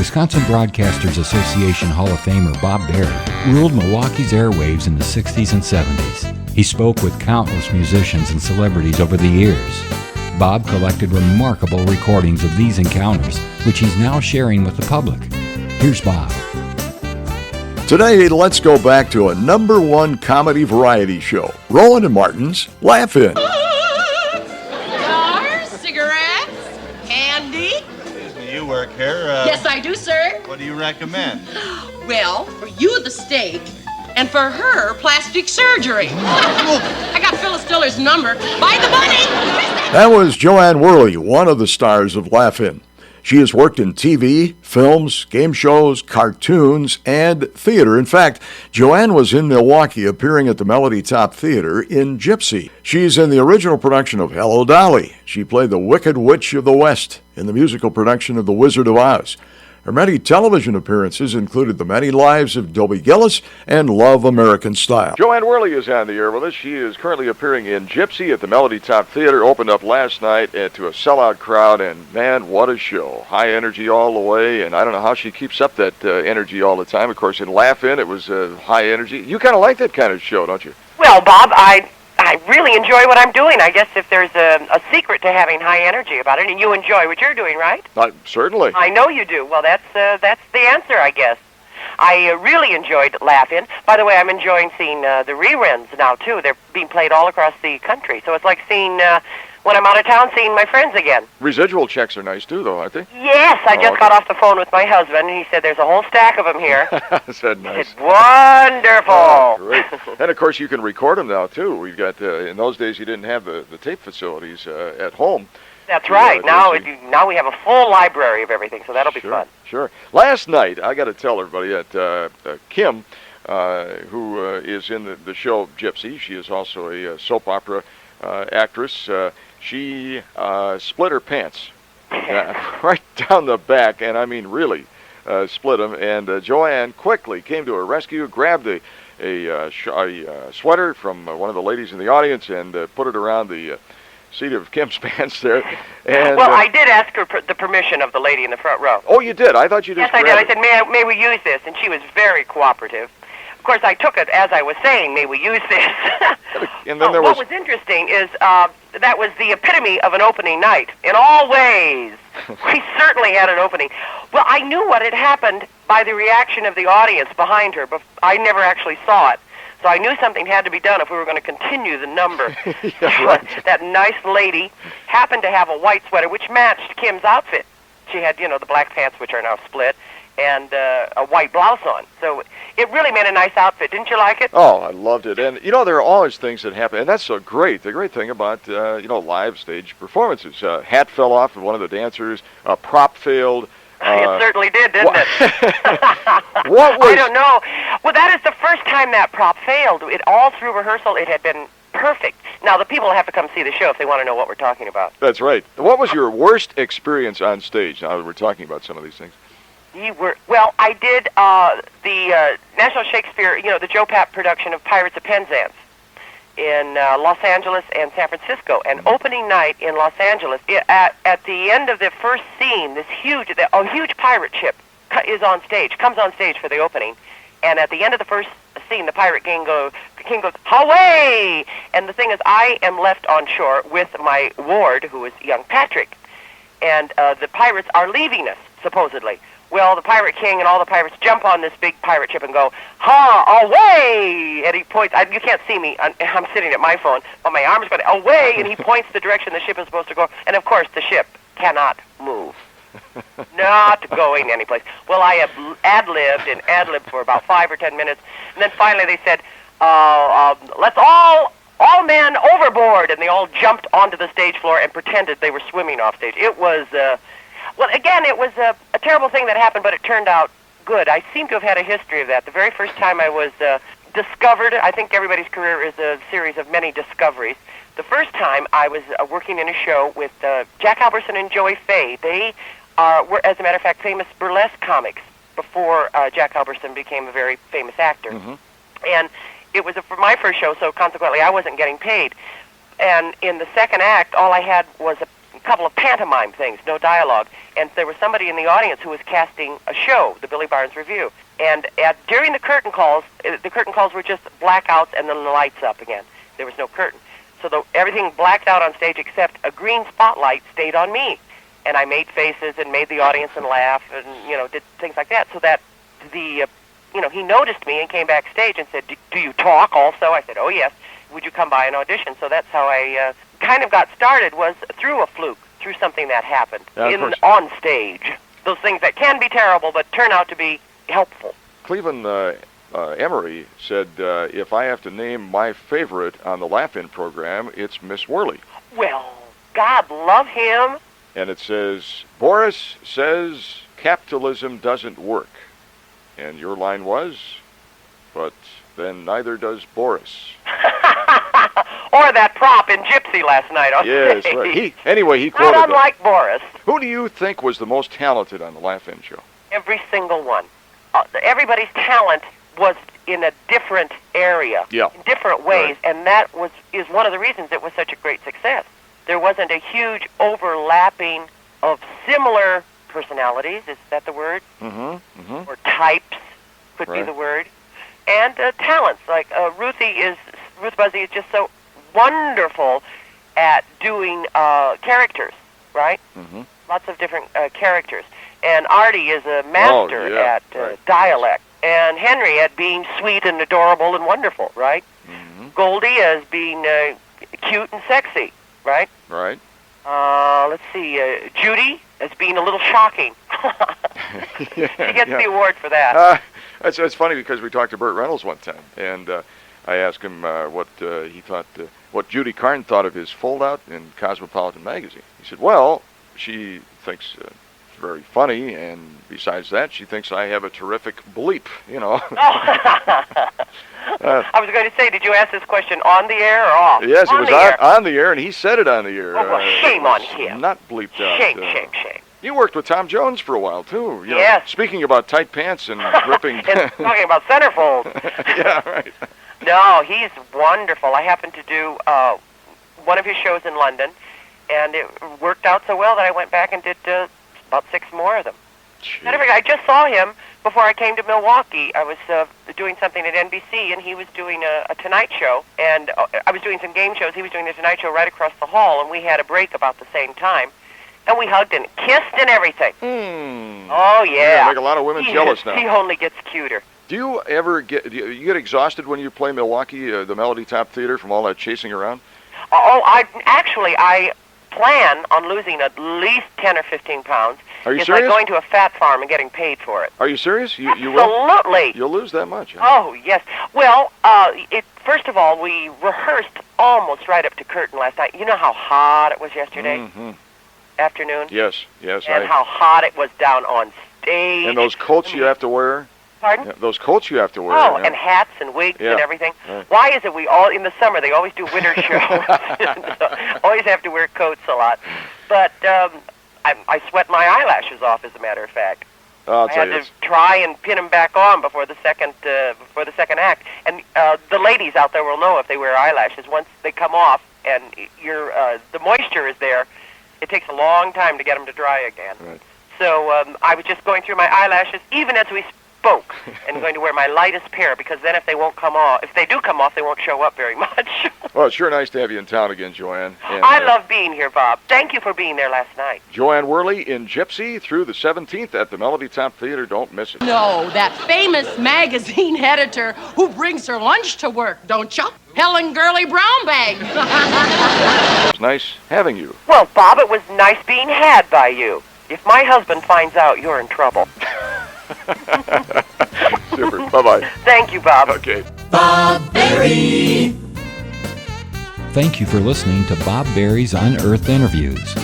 Wisconsin Broadcasters Association Hall of Famer Bob Berry ruled Milwaukee's airwaves in the 60s and 70s. He spoke with countless musicians and celebrities over the years. Bob collected remarkable recordings of these encounters, which he's now sharing with the public. Here's Bob. Today, let's go back to a #1 comedy variety show, Rowan and Martin's Laugh-In. Cigars, cigarettes, candy. Do you work here? Yes, I do, sir. What do you recommend? Well, for you, the steak, and for her, plastic surgery. I got Phyllis Diller's number. Buy the money! That was Anne Worley, one of the stars of Laugh-In. She has worked in TV, films, game shows, cartoons, and theater. In fact, Joanne was in Milwaukee appearing at the Melody Top Theater in Gypsy. She's in the original production of Hello, Dolly. She played the Wicked Witch of the West in the musical production of The Wizard of Oz. Her many television appearances included The Many Lives of Dobie, Gillis and Love American Style. Anne Worley is on the air with us. She is currently appearing in Gypsy at the Melody Top Theater. Opened up last night to a sellout crowd, and man, what a show. High energy all the way, and I don't know how she keeps up that energy all the time. Of course, in Laugh-In, it was high energy. You kind of like that kind of show, don't you? Well, Bob, I really enjoy what I'm doing. I guess if there's a secret to having high energy about it, and you enjoy what you're doing, right? Certainly. I know you do. Well, that's the answer, I guess. I really enjoyed Laugh-In. By the way, I'm enjoying seeing the reruns now, too. They're being played all across the country. So it's like seeing, when I'm out of town, seeing my friends again. Residual checks are nice, too, though, aren't they? Yes, I just got off the phone with my husband, and he said there's a whole stack of them here. Is that nice? It's wonderful. Oh, great. And, of course, you can record them now, too. We've got, in those days, you didn't have the tape facilities at home. That's right. Now we have a full library of everything, so that'll be fun. Sure. Last night, I got to tell everybody that Kim, who is in the show Gypsy, she is also a soap opera actress. She split her pants right down the back, and I mean really split them. And Joanne quickly came to her rescue, grabbed a sweater from one of the ladies in the audience, and put it around the seat of Kim's pants there. And, well, I did ask her the permission of the lady in the front row. Oh, you did? I thought you just Yes, I did. I said, may we use this? And she was very cooperative. Of course, I took it as I was saying, may we use this? And then what was interesting is that was the epitome of an opening night. In all ways, we certainly had an opening. Well, I knew what had happened by the reaction of the audience behind her, but I never actually saw it. So I knew something had to be done if we were going to continue the number. Yeah, right. That nice lady happened to have a white sweater, which matched Kim's outfit. She had, the black pants, which are now split, and a white blouse on. So it really made a nice outfit. Didn't you like it? Oh, I loved it. And, there are always things that happen, and that's so great. The great thing about, live stage performances. Hat fell off of one of the dancers, a prop failed. It certainly did, didn't it? What was... I don't know. Well, that is the first time that prop failed. All through rehearsal, it had been perfect. Now, the people have to come see the show if they want to know what we're talking about. That's right. What was your worst experience on stage, now that we're talking about some of these things? Well, I did the National Shakespeare, the Joe Papp production of Pirates of Penzance in Los Angeles and San Francisco. And opening night in Los Angeles, at the end of the first scene, a huge pirate ship comes on stage for the opening. And at the end of the first scene, the pirate king goes, "Away!" And the thing is, I am left on shore with my ward, who is young Patrick. And the pirates are leaving us, supposedly. Well, the Pirate King and all the pirates jump on this big pirate ship and go, "Ha! Away!" And he points. You can't see me. I'm sitting at my phone, but my arm's going away, and he points the direction the ship is supposed to go. And, of course, the ship cannot move. Not going anyplace. Well, I have ad-libbed for about 5 or 10 minutes. And then finally they said, let's all men overboard. And they all jumped onto the stage floor and pretended they were swimming off stage. It was... Well, again, it was a terrible thing that happened, but it turned out good. I seem to have had a history of that. The very first time I was discovered, I think everybody's career is a series of many discoveries. The first time I was working in a show with Jack Alberson and Joey Fay. They were, as a matter of fact, famous burlesque comics before Jack Alberson became a very famous actor. Mm-hmm. And it was for my first show, so consequently I wasn't getting paid. And in the second act, all I had was couple of pantomime things, no dialogue. And there was somebody in the audience who was casting a show, the Billy Barnes Review. And during the curtain calls were just blackouts and then the lights up again. There was no curtain. So everything blacked out on stage except a green spotlight stayed on me. And I made faces and made the audience and laugh and, did things like that. So that he noticed me and came backstage and said, do you talk also? I said, oh, yes. Would you come by and audition? So that's how I kind of got started, was through a fluke, through something that happened on stage. Those things that can be terrible but turn out to be helpful. Cleveland Emery said, if I have to name my favorite on the Laugh-In program, it's Miss Worley. Well, God love him. And it says, Boris says capitalism doesn't work. And your line was, but then neither does Boris. Or that prop in Gypsy last night on yes, stage. Right. He quoted Not unlike Boris. Who do you think was the most talented on the Laugh-In show? Every single one. Everybody's talent was in a different area, in different ways, right. And that is one of the reasons it was such a great success. There wasn't a huge overlapping of similar personalities, is that the word? Mm-hmm. Or types could be the word. And talents, like Ruth Buzzy is just so wonderful at doing characters, right? Mm-hmm. Lots of different characters. And Artie is a master at dialect. And Henry at being sweet and adorable and wonderful, right? Mm-hmm. Goldie as being cute and sexy, right? Right. Let's see, Judy as being a little shocking. She gets the award for that. It's funny because we talked to Burt Reynolds one time, and I asked him what he thought, what Judy Carn thought of his fold-out in Cosmopolitan magazine. He said, well, she thinks it's very funny, and besides that, she thinks I have a terrific bleep, I was going to say, did you ask this question on the air or off? Yes, it was on the air, and he said it on the air. Oh, well, shame on him. Not bleeped out. Shame. You worked with Tom Jones for a while, too. Yes. Speaking about tight pants and ripping... and talking about centerfolds. Yeah, right. No, he's wonderful. I happened to do one of his shows in London, and it worked out so well that I went back and did about 6 more of them. I just saw him before I came to Milwaukee. I was doing something at NBC, and he was doing a Tonight Show, and I was doing some game shows. He was doing the Tonight Show right across the hall, and we had a break about the same time. And we hugged and kissed and everything. Oh, yeah. Make a lot of women jealous now. He only gets cuter. Do you ever get exhausted when you play Milwaukee, the Melody Top Theater, from all that chasing around? I plan on losing at least 10 or 15 pounds. Are you it's serious? like going to a fat farm and getting paid for it. Are you serious? You will? Absolutely. You'll lose that much. Huh? Oh, yes. Well, first of all, we rehearsed almost right up to curtain last night. You know how hot it was yesterday afternoon? Yes. And how hot it was down on stage. And those coats you have to wear? Pardon? Yeah, those coats you have to wear. Oh, and hats and wigs and everything. Right. Why is it we all, in the summer, they always do winter shows. Always have to wear coats a lot. But I sweat my eyelashes off, as a matter of fact. I had to try and pin them back on before the second act. And the ladies out there will know if they wear eyelashes. Once they come off and the moisture is there, it takes a long time to get them to dry again. Right. So I was just going through my eyelashes, even as we spoke, and going to wear my lightest pair, because then if they do come off, they won't show up very much. Well, it's sure nice to have you in town again, Joanne. And, I love being here, Bob. Thank you for being there last night. Joanne Worley in Gypsy through the 17th at the Melody Top Theater. Don't miss it. No, that famous magazine editor who brings her lunch to work, don't you? Helen Gurley Brownbag. It's nice having you. Well, Bob, it was nice being had by you. If my husband finds out, you're in trouble. Super. Bye-bye. Thank you, Bob. Okay. Bob Berry. Thank you for listening to Bob Berry's Unearthed Interviews.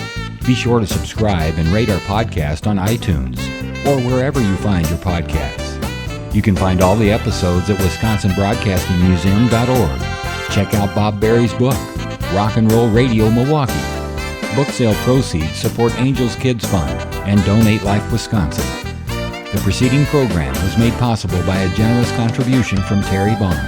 Be sure to subscribe and rate our podcast on iTunes or wherever you find your podcasts. You can find all the episodes at WisconsinBroadcastingMuseum.org. Check out Bob Berry's book, Rock and Roll Radio Milwaukee. Book sale proceeds support Angels Kids Fund and Donate Life Wisconsin. The preceding program was made possible by a generous contribution from Terry Bond.